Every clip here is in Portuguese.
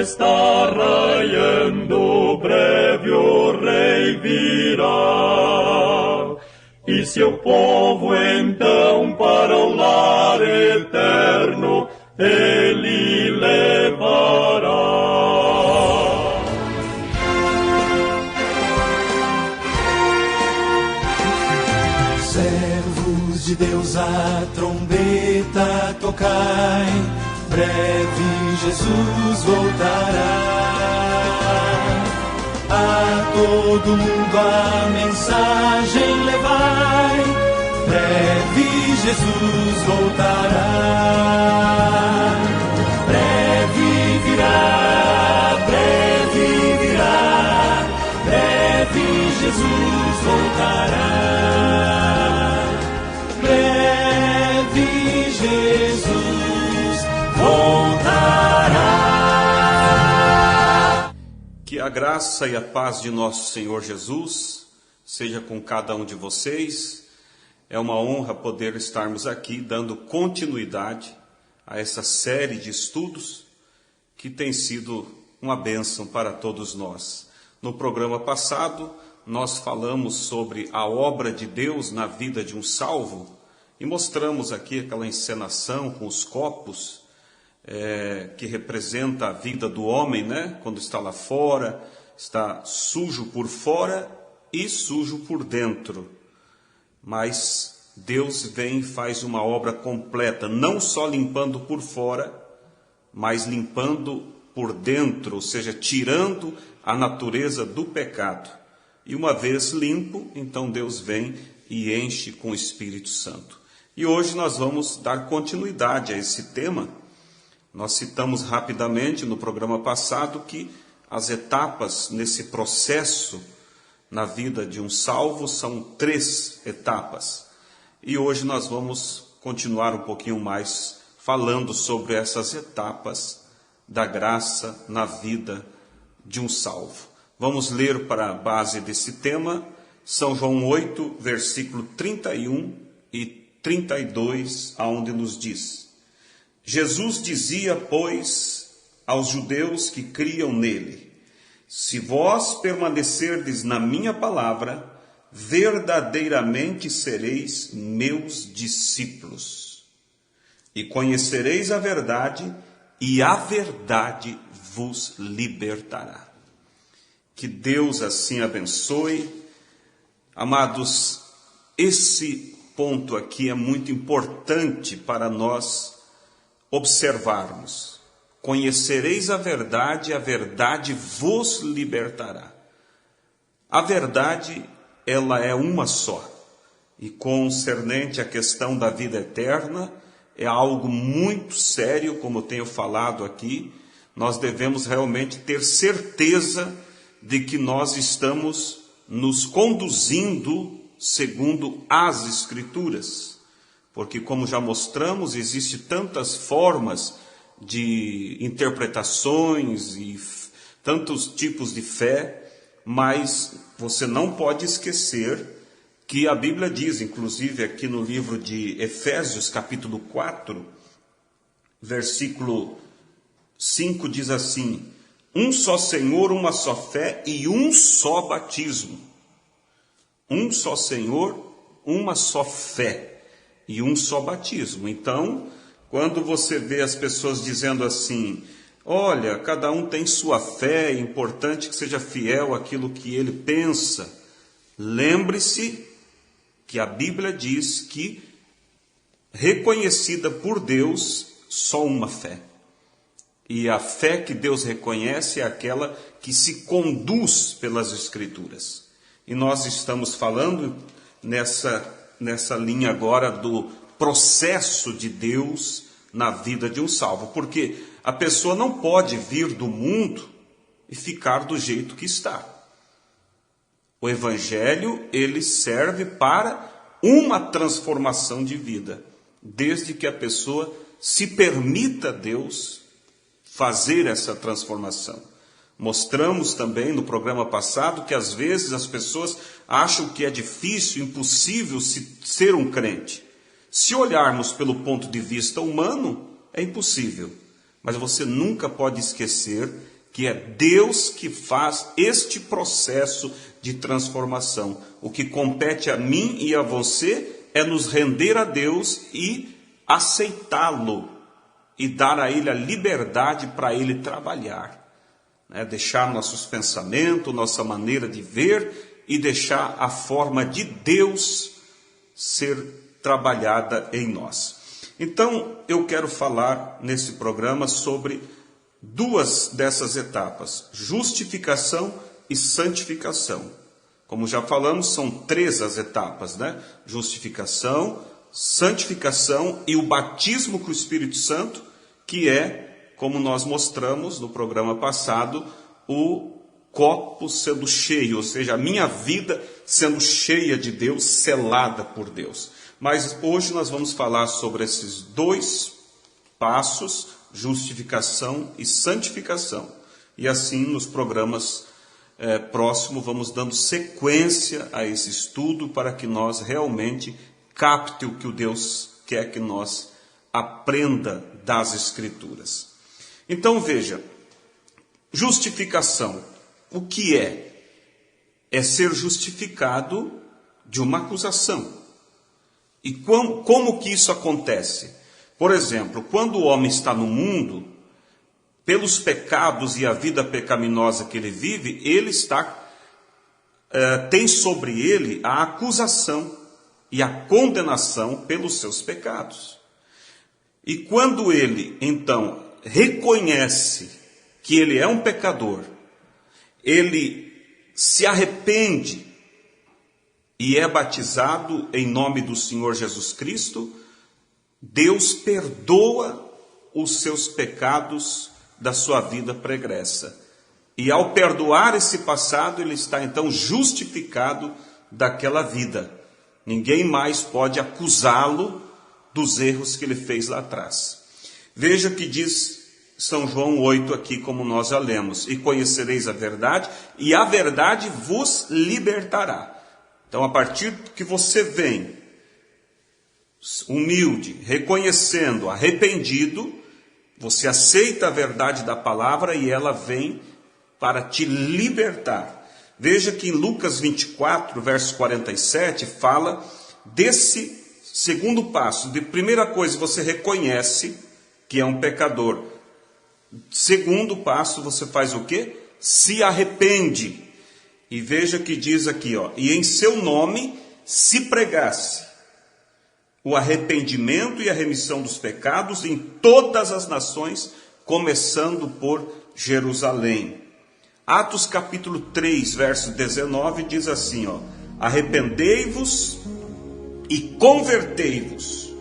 está raiando, breve o Rei virá. E seu povo então para o lar eterno ele levará. Servos de Deus, a trombeta tocai, breve Jesus voltará. A todo mundo a mensagem levai, breve Jesus voltará. Breve virá, breve virá, breve Jesus voltará. Breve Jesus voltará. Que a graça e a paz de nosso Senhor Jesus seja com cada um de vocês. É uma honra poder estarmos aqui dando continuidade a essa série de estudos que tem sido uma bênção para todos nós. No programa passado, nós falamos sobre a obra de Deus na vida de um salvo e mostramos aqui aquela encenação com os copos, que representa a vida do homem, né? Quando está lá fora, está sujo por fora e sujo por dentro. Mas Deus vem e faz uma obra completa, não só limpando por fora, mas limpando por dentro, ou seja, tirando a natureza do pecado. E uma vez limpo, então Deus vem e enche com o Espírito Santo. E hoje nós vamos dar continuidade a esse tema. Nós citamos rapidamente no programa passado que as etapas nesse processo na vida de um salvo são 3 etapas. E hoje nós vamos continuar um pouquinho mais falando sobre essas etapas da graça na vida de um salvo. Vamos ler para a base desse tema, São João 8, versículo 31 e 32, aonde nos diz: Jesus dizia, pois, aos judeus que criam nele: se vós permanecerdes na minha palavra, verdadeiramente sereis meus discípulos, e conhecereis a verdade, e a verdade vos libertará. Que Deus assim abençoe. Amados, esse ponto aqui é muito importante para nós observarmos. Conhecereis a verdade vos libertará. A verdade, ela é uma só. E concernente à questão da vida eterna, é algo muito sério, como eu tenho falado aqui. Nós devemos realmente ter certeza de que nós estamos nos conduzindo segundo as Escrituras. Porque, como já mostramos, existem tantas formas de interpretações e tantos tipos de fé, mas você não pode esquecer que a Bíblia diz, inclusive aqui no livro de Efésios, capítulo 4, versículo 5, diz assim: um só Senhor, uma só fé e um só batismo. Um só Senhor, uma só fé e um só batismo. Então, quando você vê as pessoas dizendo assim: olha, cada um tem sua fé, é importante que seja fiel àquilo que ele pensa. Lembre-se que a Bíblia diz que, reconhecida por Deus, só uma fé. E a fé que Deus reconhece é aquela que se conduz pelas Escrituras. E nós estamos falando nessa linha agora do processo de Deus na vida de um salvo. Porque a pessoa não pode vir do mundo e ficar do jeito que está. O Evangelho, ele serve para uma transformação de vida, desde que a pessoa se permita a Deus fazer essa transformação. Mostramos também no programa passado que às vezes as pessoas acham que é difícil, impossível ser um crente. Se olharmos pelo ponto de vista humano, é impossível. Mas você nunca pode esquecer que é Deus que faz este processo de transformação. O que compete a mim e a você é nos render a Deus e aceitá-lo e dar a Ele a liberdade para Ele trabalhar. Deixar nossos pensamentos, nossa maneira de ver e deixar a forma de Deus ser trabalhada em nós. Então, eu quero falar nesse programa sobre duas dessas etapas, justificação e santificação. Como já falamos, são 3 as etapas, né? Justificação, santificação e o batismo com o Espírito Santo, que é, como nós mostramos no programa passado, o copo sendo cheio, ou seja, a minha vida sendo cheia de Deus, selada por Deus. Mas hoje nós vamos falar sobre esses 2 passos, justificação e santificação. E assim, nos programas próximos, vamos dando sequência a esse estudo para que nós realmente capte o que o Deus quer que nós aprenda das Escrituras. Então veja, justificação, o que é? É ser justificado de uma acusação. E como que isso acontece? Por exemplo, quando o homem está no mundo, pelos pecados e a vida pecaminosa que ele vive, ele tem sobre ele a acusação e a condenação pelos seus pecados. E quando ele, então, reconhece que ele é um pecador, ele se arrepende e é batizado em nome do Senhor Jesus Cristo, Deus perdoa os seus pecados da sua vida pregressa. E ao perdoar esse passado, ele está então justificado daquela vida. Ninguém mais pode acusá-lo dos erros que ele fez lá atrás. Veja que diz São João 8 aqui, como nós já lemos: e conhecereis a verdade, e a verdade vos libertará. Então, a partir que você vem humilde, reconhecendo, arrependido, você aceita a verdade da palavra e ela vem para te libertar. Veja que em Lucas 24, verso 47, fala desse segundo passo. De primeira coisa, você reconhece que é um pecador. Segundo passo, você faz o quê? Se arrepende. E veja que diz aqui, e em seu nome se pregasse o arrependimento e a remissão dos pecados em todas as nações, começando por Jerusalém. Atos capítulo 3, verso 19, diz assim, arrependei-vos e convertei-vos,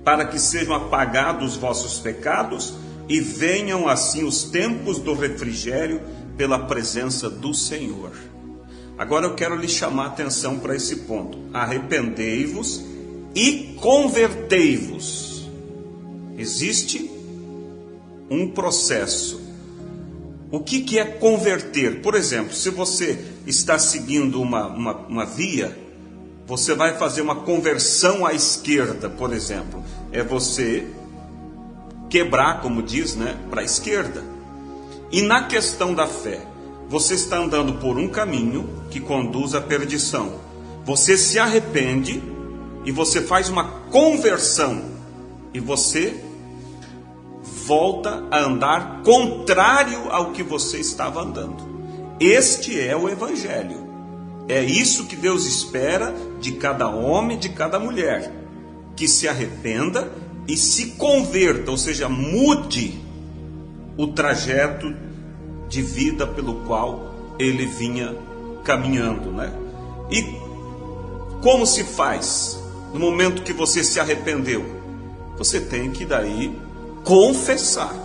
para que sejam apagados os vossos pecados e venham assim os tempos do refrigério pela presença do Senhor. Agora eu quero lhe chamar a atenção para esse ponto. Arrependei-vos e convertei-vos. Existe um processo. O que é converter? Por exemplo, se você está seguindo uma via, você vai fazer uma conversão à esquerda, por exemplo. É você quebrar, como diz, para a esquerda. E na questão da fé, você está andando por um caminho que conduz à perdição. Você se arrepende e você faz uma conversão e você volta a andar contrário ao que você estava andando. Este é o Evangelho. É isso que Deus espera de cada homem, de cada mulher, que se arrependa e se converta, ou seja, mude o trajeto de vida pelo qual ele vinha caminhando, E como se faz? No momento que você se arrependeu, você tem que daí confessar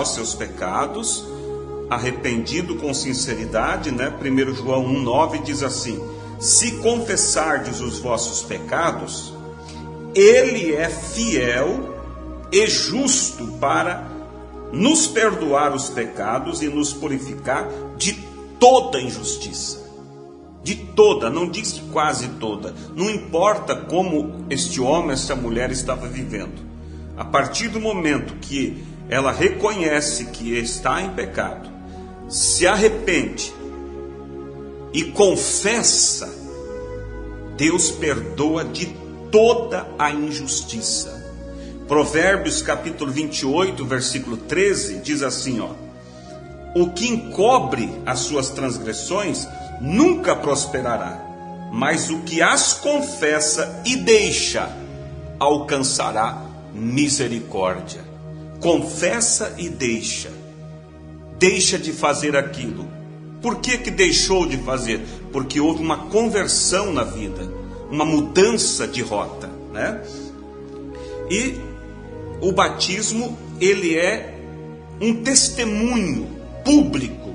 os seus pecados, arrependido com sinceridade, 1 João 1,9 diz assim: se confessardes os vossos pecados, ele é fiel e justo para nos perdoar os pecados e nos purificar de toda injustiça. De toda, não diz de quase toda. Não importa como este homem, esta mulher estava vivendo. a partir do momento que ela reconhece que está em pecado, se arrepende e confessa, Deus perdoa de toda a injustiça. Provérbios capítulo 28, versículo 13, diz assim, o que encobre as suas transgressões nunca prosperará, mas o que as confessa e deixa alcançará misericórdia. Confessa e deixa de fazer aquilo. Por que deixou de fazer? Porque houve uma conversão na vida, uma mudança de rota, né? E o batismo, ele é um testemunho público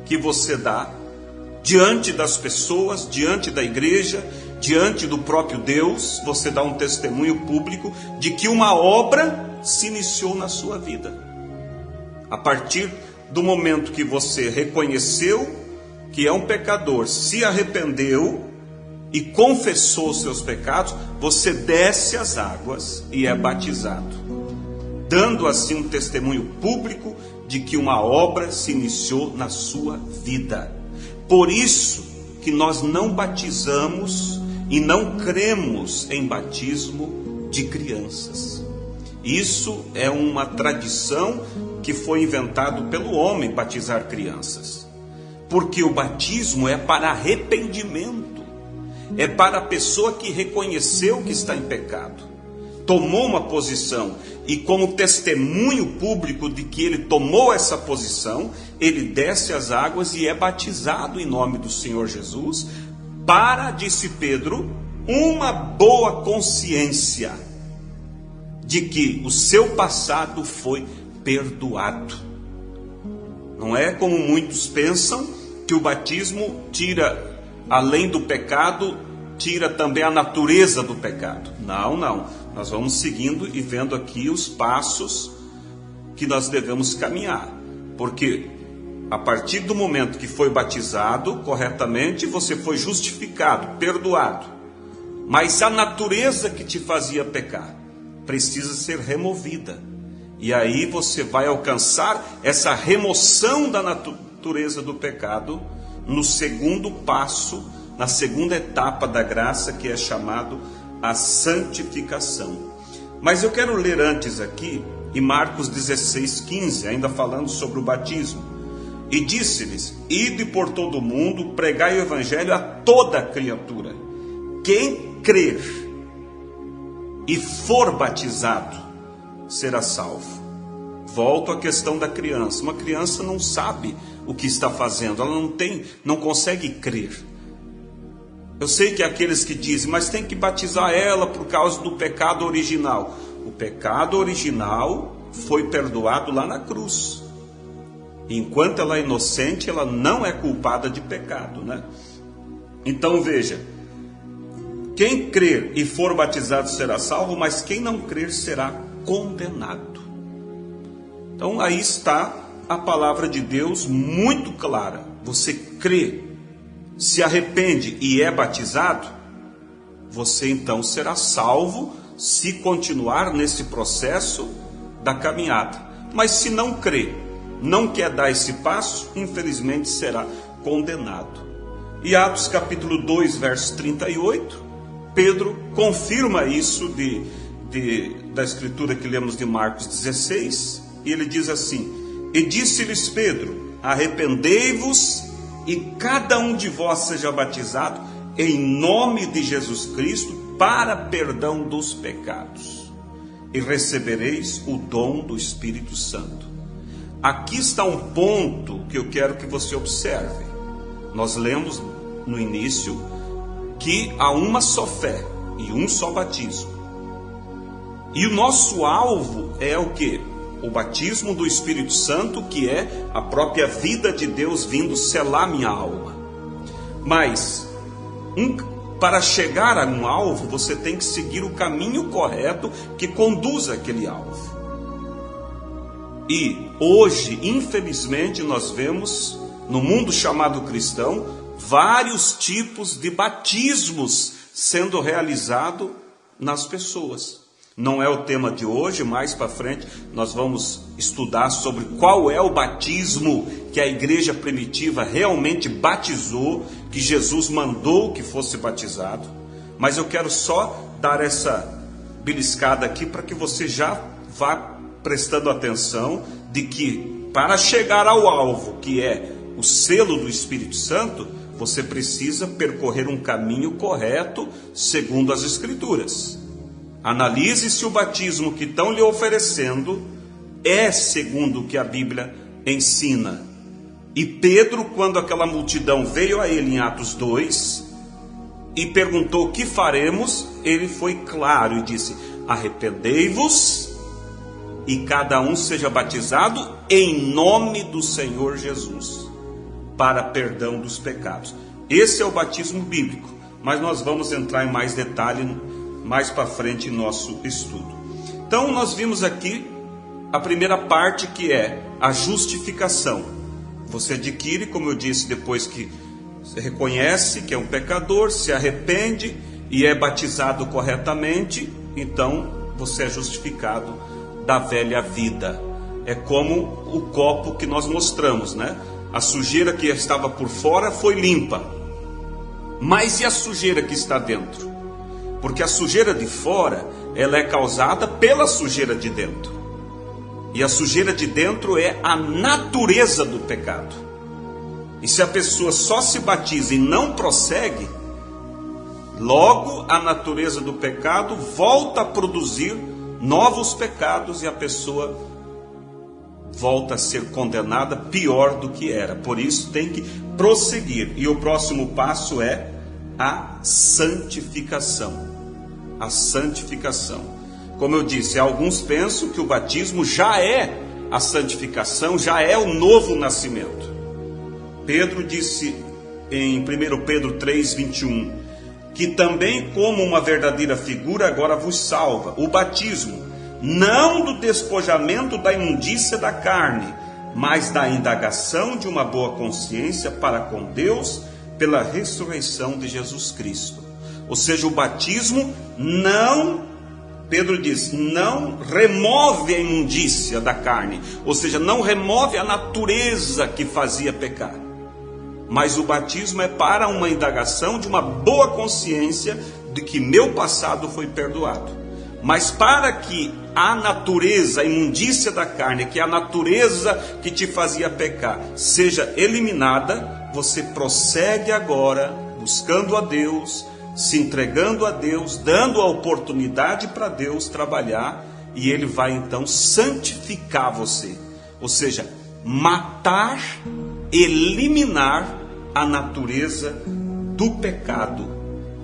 que você dá diante das pessoas, diante da igreja, diante do próprio Deus. Você dá um testemunho público de que uma obra se iniciou na sua vida. A partir do momento que você reconheceu que é um pecador, se arrependeu e confessou os seus pecados, você desce as águas e é batizado, dando assim um testemunho público de que uma obra se iniciou na sua vida. Por isso que nós não batizamos e não cremos em batismo de crianças. Isso é uma tradição que foi inventado pelo homem, batizar crianças. Porque o batismo é para arrependimento. É para a pessoa que reconheceu que está em pecado, tomou uma posição, e como testemunho público de que ele tomou essa posição, ele desce as águas e é batizado em nome do Senhor Jesus, para, disse Pedro, uma boa consciência de que o seu passado foi perdoado. Não é como muitos pensam, que o batismo tira, além do pecado, tira também a natureza do pecado. Não. Nós vamos seguindo e vendo aqui os passos que nós devemos caminhar. Porque a partir do momento que foi batizado corretamente, você foi justificado, perdoado. Mas a natureza que te fazia pecar precisa ser removida. E aí você vai alcançar essa remoção da natureza do pecado no segundo passo, na segunda etapa da graça, que é chamado a santificação. Mas eu quero ler antes aqui, em Marcos 16:15, ainda falando sobre o batismo. E disse-lhes: ide por todo o mundo, pregai o evangelho a toda criatura. Quem crer e for batizado será salvo. Volto à questão da criança. Uma criança não sabe o que está fazendo, ela não consegue crer. Eu sei que aqueles que dizem, mas tem que batizar ela por causa do pecado original. O pecado original foi perdoado lá na cruz. Enquanto ela é inocente, ela não é culpada de pecado, né? Então veja, quem crer e for batizado será salvo, mas quem não crer será condenado. Então aí está a palavra de Deus muito clara. Você crê, se arrepende e é batizado, você então será salvo se continuar nesse processo da caminhada. Mas se não crê, não quer dar esse passo, infelizmente será condenado. E Atos capítulo 2, verso 38, Pedro confirma isso da escritura que lemos de Marcos 16, e ele diz assim: e disse-lhes Pedro: arrependei-vos e cada um de vós seja batizado em nome de Jesus Cristo para perdão dos pecados, e recebereis o dom do Espírito Santo. Aqui está um ponto que eu quero que você observe. Nós lemos no início que há uma só fé e um só batismo. E o nosso alvo é o quê? O batismo do Espírito Santo, que é a própria vida de Deus vindo selar minha alma. Mas para chegar a um alvo, você tem que seguir o caminho correto que conduz àquele alvo. E hoje, infelizmente, nós vemos no mundo chamado cristão vários tipos de batismos sendo realizados nas pessoas. Não é o tema de hoje, mais para frente nós vamos estudar sobre qual é o batismo que a igreja primitiva realmente batizou, que Jesus mandou que fosse batizado. Mas eu quero só dar essa beliscada aqui para que você já vá prestando atenção de que para chegar ao alvo, que é o selo do Espírito Santo, você precisa percorrer um caminho correto segundo as Escrituras. Analise se o batismo que estão lhe oferecendo é segundo o que a Bíblia ensina. E Pedro, quando aquela multidão veio a ele em Atos 2 e perguntou o que faremos, ele foi claro e disse: arrependei-vos e cada um seja batizado em nome do Senhor Jesus, para perdão dos pecados. Esse é o batismo bíblico, mas nós vamos entrar em mais detalhe mais para frente em nosso estudo. Então nós vimos aqui a primeira parte, que é a justificação. Você adquire, como eu disse, depois que você reconhece que é um pecador, se arrepende e é batizado corretamente, então você é justificado da velha vida. É como o copo que nós mostramos, né? A sujeira que estava por fora foi limpa, mas e a sujeira que está dentro? Porque a sujeira de fora, ela é causada pela sujeira de dentro. E a sujeira de dentro é a natureza do pecado. E se a pessoa só se batiza e não prossegue, logo a natureza do pecado volta a produzir novos pecados e a pessoa volta a ser condenada pior do que era. Por isso tem que prosseguir. E o próximo passo é a santificação. A santificação. Como eu disse, alguns pensam que o batismo já é a santificação, já é o novo nascimento. Pedro disse em 1 Pedro 3:21, que também como uma verdadeira figura agora vos salva, o batismo, não do despojamento da imundícia da carne, mas da indagação de uma boa consciência para com Deus, pela ressurreição de Jesus Cristo. Ou seja, o batismo não, Pedro diz, não remove a imundícia da carne, ou seja, não remove a natureza que fazia pecar. Mas o batismo é para uma indagação de uma boa consciência de que meu passado foi perdoado. Mas para que a natureza, a imundícia da carne, que é a natureza que te fazia pecar, seja eliminada, você prossegue agora buscando a Deus, se entregando a Deus, dando a oportunidade para Deus trabalhar, e Ele vai então santificar você. Ou seja, matar, eliminar a natureza do pecado.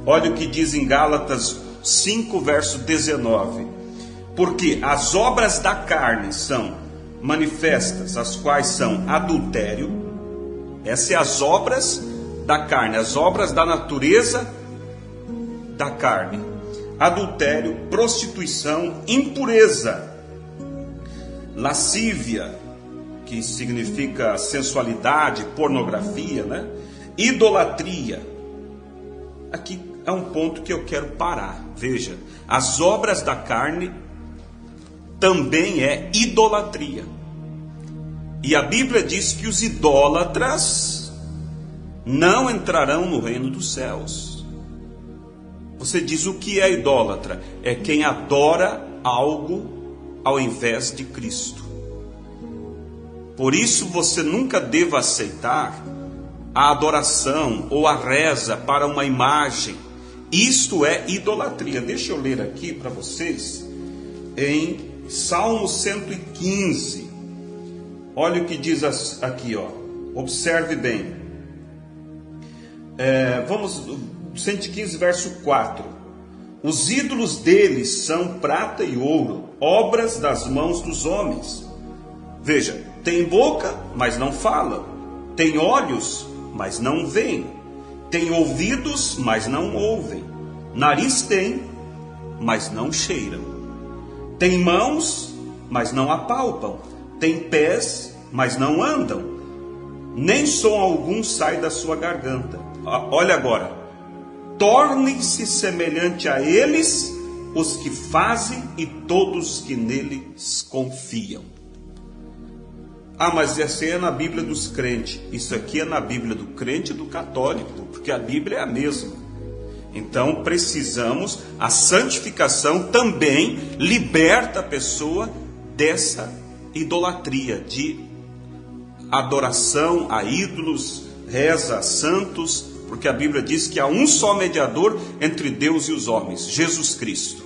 Olha o que diz em Gálatas 5, verso 19. Porque as obras da carne são manifestas, as quais são adultério. Essas são as obras da carne, as obras da natureza da carne: adultério, prostituição, impureza, lascívia, que significa sensualidade, pornografia, né? Idolatria. Aqui é um ponto que eu quero parar. Veja, as obras da carne também é idolatria. E a Bíblia diz que os idólatras não entrarão no reino dos céus. Você diz, o que é idólatra? É quem adora algo ao invés de Cristo. Por isso você nunca deva aceitar a adoração ou a reza para uma imagem. Isto é idolatria. Deixa eu ler aqui para vocês em Salmo 115. Olha o que diz aqui, ó. Observe bem. Vamos, 115, verso 4. Os ídolos deles são prata e ouro, obras das mãos dos homens. Veja, tem boca, mas não falam. Tem olhos, mas não veem. Tem ouvidos, mas não ouvem. Nariz tem, mas não cheiram. Tem mãos, mas não apalpam. Tem pés, mas não andam. Nem som algum sai da sua garganta. Olha agora. Tornem-se semelhante a eles os que fazem e todos que neles confiam. Ah, mas essa é na Bíblia dos crentes. Isso aqui é na Bíblia do crente e do católico, porque a Bíblia é a mesma. Então precisamos, a santificação também liberta a pessoa dessa idolatria, de adoração a ídolos, reza a santos, porque a Bíblia diz que há um só mediador entre Deus e os homens, Jesus Cristo.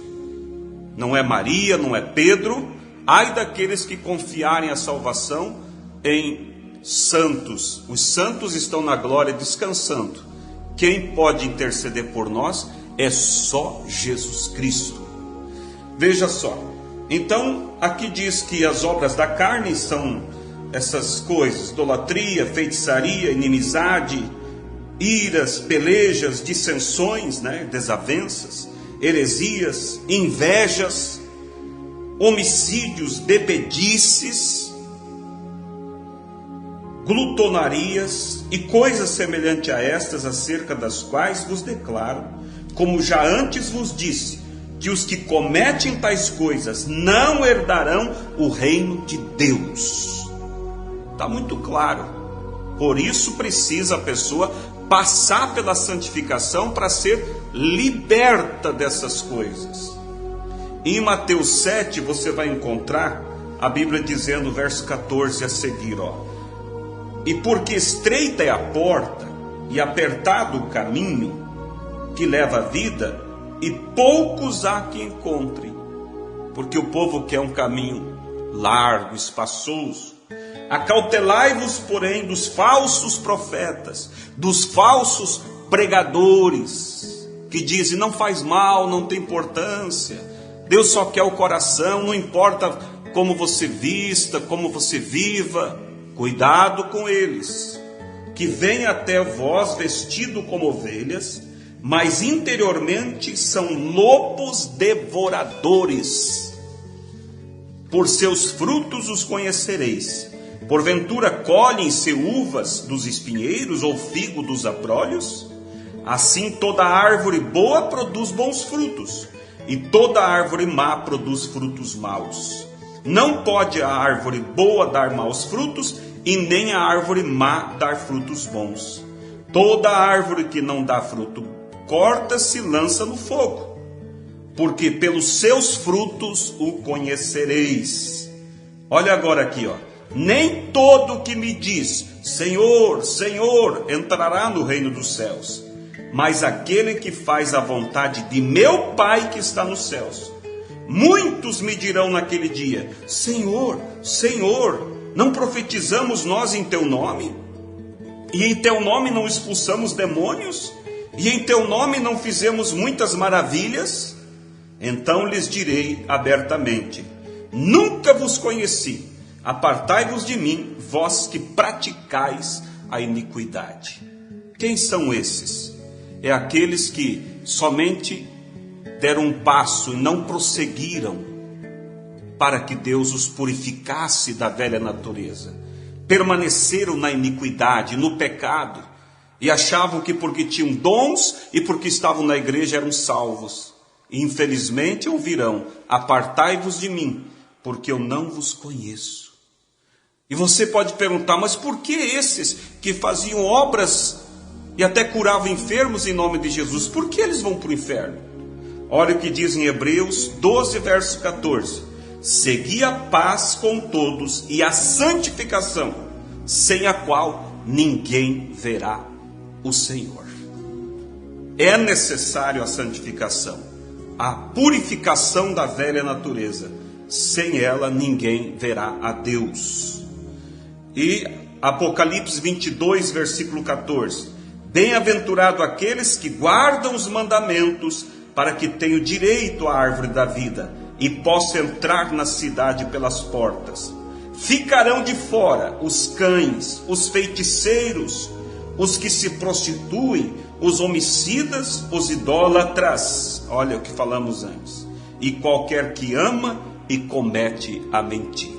Não é Maria, não é Pedro. Ai daqueles que confiarem a salvação em santos. Os santos estão na glória descansando. Quem pode interceder por nós é só Jesus Cristo. Veja só. Então, aqui diz que as obras da carne são essas coisas: idolatria, feitiçaria, inimizade, iras, pelejas, dissensões, desavenças, heresias, invejas, homicídios, bebedices, glutonarias e coisas semelhantes a estas, acerca das quais vos declaro, como já antes vos disse, que os que cometem tais coisas não herdarão o reino de Deus. Está muito claro. Por isso precisa a pessoa passar pela santificação para ser liberta dessas coisas. Em Mateus 7 você vai encontrar a Bíblia dizendo, verso 14 a seguir, e porque estreita é a porta e apertado o caminho que leva à vida, e poucos há que encontrem, porque o povo quer um caminho largo, espaçoso. Acautelai-vos, porém, dos falsos profetas, dos falsos pregadores, que dizem, não faz mal, não tem importância, Deus só quer o coração, não importa como você vista, como você viva. Cuidado com eles, que vêm até vós vestido como ovelhas, mas interiormente são lobos devoradores. Por seus frutos os conhecereis. Porventura colhem-se uvas dos espinheiros ou figo dos abrolhos? Assim toda árvore boa produz bons frutos, e toda árvore má produz frutos maus. Não pode a árvore boa dar maus frutos, e nem a árvore má dar frutos bons. Toda árvore que não dá fruto, corta-se e lança no fogo. Porque pelos seus frutos o conhecereis. Olha agora aqui, nem todo que me diz, Senhor, Senhor, entrará no reino dos céus, mas aquele que faz a vontade de meu Pai que está nos céus. Muitos me dirão naquele dia, Senhor, Senhor, não profetizamos nós em teu nome? E em teu nome não expulsamos demônios? E em teu nome não fizemos muitas maravilhas? Então lhes direi abertamente, nunca vos conheci, apartai-vos de mim, vós que praticais a iniquidade. Quem são esses? É aqueles que somente deram um passo e não prosseguiram para que Deus os purificasse da velha natureza. Permaneceram na iniquidade, no pecado, e achavam que porque tinham dons e porque estavam na igreja eram salvos. E infelizmente ouvirão, apartai-vos de mim, porque eu não vos conheço. E você pode perguntar, mas por que esses que faziam obras e até curavam enfermos em nome de Jesus, por que eles vão para o inferno? Olha o que diz em Hebreus 12, verso 14. Segui a paz com todos e a santificação, sem a qual ninguém verá o Senhor. É necessário a santificação, a purificação da velha natureza. Sem ela ninguém verá a Deus. E Apocalipse 22, versículo 14. Bem-aventurado aqueles que guardam os mandamentos, para que tenham direito à árvore da vida e possam entrar na cidade pelas portas. Ficarão de fora os cães, os feiticeiros, os que se prostituem, os homicidas, os idólatras. Olha o que falamos antes. E qualquer que ama e comete a mentira.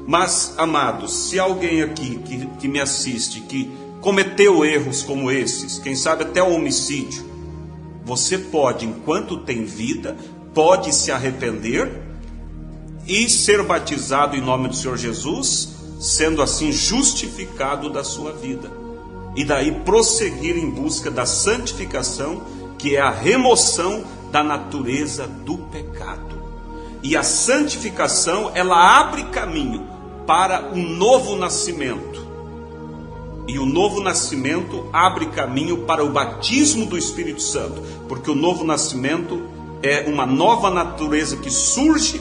Mas, amados, se alguém aqui que me assiste, que cometeu erros como esses, quem sabe até o homicídio, Você pode, enquanto tem vida, pode se arrepender e ser batizado em nome do Senhor Jesus, sendo assim justificado da sua vida. E daí prosseguir em busca da santificação, que é a remoção da natureza do pecado. E a santificação, ela abre caminho para um novo nascimento. E o novo nascimento abre caminho para o batismo do Espírito Santo, porque o novo nascimento é uma nova natureza que surge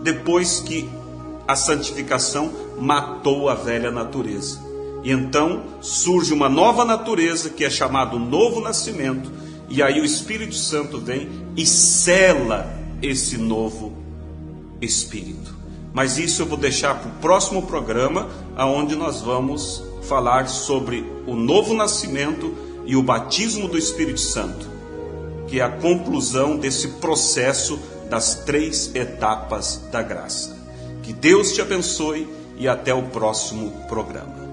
depois que a santificação matou a velha natureza. E então surge uma nova natureza que é chamado novo nascimento, e aí o Espírito Santo vem e sela esse novo Espírito. Mas isso eu vou deixar para o próximo programa, onde nós vamos falar sobre o novo nascimento e o batismo do Espírito Santo, que é a conclusão desse processo das 3 etapas da graça. Que Deus te abençoe e até o próximo programa.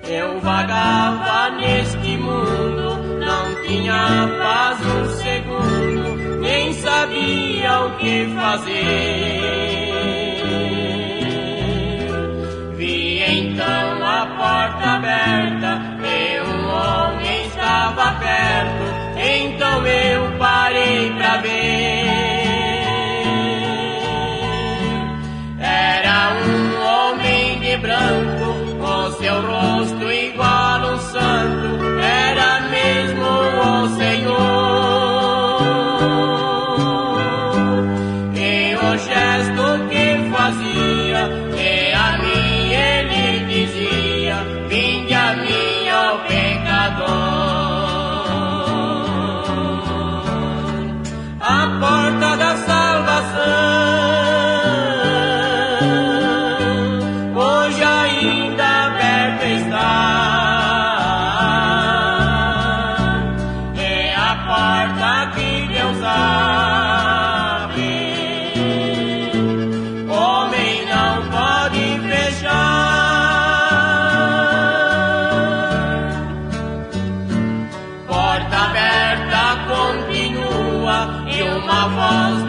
Eu vagava neste mundo, não tinha paz um segundo, nem sabia o que fazer. Vi então a porta aberta e um homem estava perto, então eu parei pra ver. Era um homem de branco, com seu rosto igual um santo, era mesmo o Senhor. E o gesto que fazia, e a mim ele dizia: vinde a mim, ó pecador. A porta da salvação hoje ainda aberta está. É a porta que Deus abre, homem não pode fechar. Porta aberta continua e uma voz